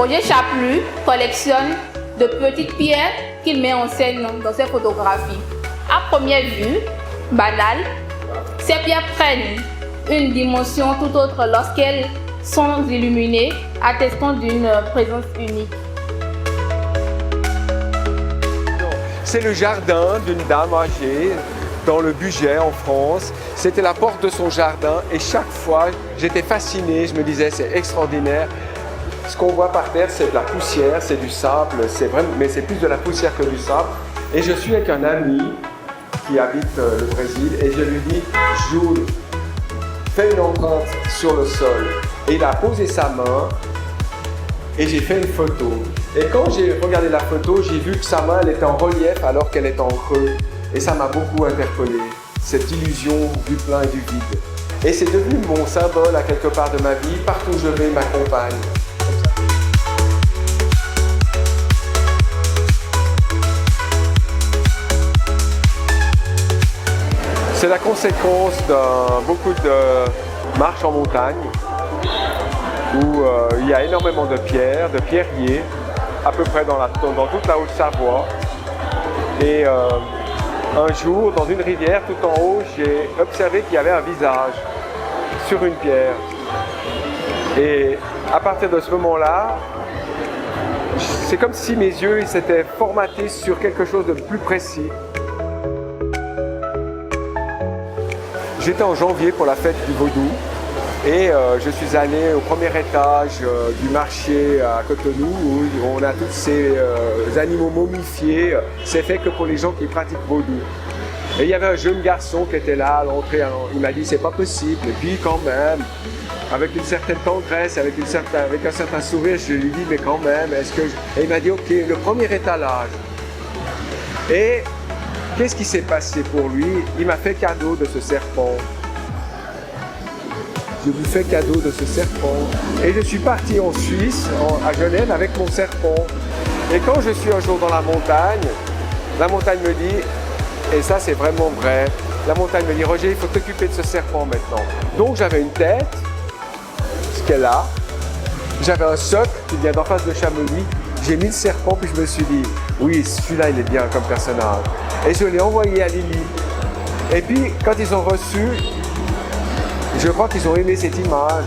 Roger Chapelu collectionne de petites pierres qu'il met en scène dans ses photographies. À première vue, banales, ces pierres prennent une dimension tout autre lorsqu'elles sont illuminées, attestant d'une présence unique. C'est le jardin d'une dame âgée dans le Bugey en France. C'était la porte de son jardin et chaque fois j'étais fasciné, je me disais c'est extraordinaire. Ce qu'on voit par terre c'est de la poussière, c'est du sable, mais c'est plus de la poussière que du sable. Et je suis avec un ami qui habite le Brésil et je lui dis « Jules, fais une empreinte sur le sol ». Et il a posé sa main et j'ai fait une photo. Et quand j'ai regardé la photo, j'ai vu que sa main elle était en relief alors qu'elle est en creux. Et ça m'a beaucoup interpellé, cette illusion du plein et du vide. Et c'est devenu mon symbole à quelque part de ma vie, partout où je vais, il m'accompagne. C'est la conséquence de beaucoup de marches en montagne où il y a énormément de pierres, de pierriers, à peu près dans toute la Haute-Savoie. Et un jour, dans une rivière tout en haut, j'ai observé qu'il y avait un visage sur une pierre. Et à partir de ce moment-là, c'est comme si mes yeux s'étaient formatés sur quelque chose de plus précis. J'étais en janvier pour la fête du Vaudou et je suis allé au premier étage du marché à Cotonou où on a tous ces animaux momifiés. C'est fait que pour les gens qui pratiquent Vaudou. Et il y avait un jeune garçon qui était là à l'entrée. Il m'a dit c'est pas possible. Et puis quand même, avec une certaine tendresse, avec un certain sourire, je lui dis mais quand même, est-ce que... Et il m'a dit ok, le premier étalage. Et qu'est-ce qui s'est passé pour lui? Il m'a fait cadeau de ce serpent. Je lui fais cadeau de ce serpent. Et je suis parti en Suisse, à Genève, avec mon serpent. Et quand je suis un jour dans la montagne me dit, et ça c'est vraiment vrai, la montagne me dit, Roger, il faut t'occuper de ce serpent maintenant. Donc j'avais une tête, ce qu'elle a. J'avais un socle qui vient d'en face de Chamonix. J'ai mis le serpent, puis je me suis dit, oui, celui-là, il est bien comme personnage. Et je l'ai envoyé à Lily. Et puis, quand ils ont reçu, je crois qu'ils ont aimé cette image.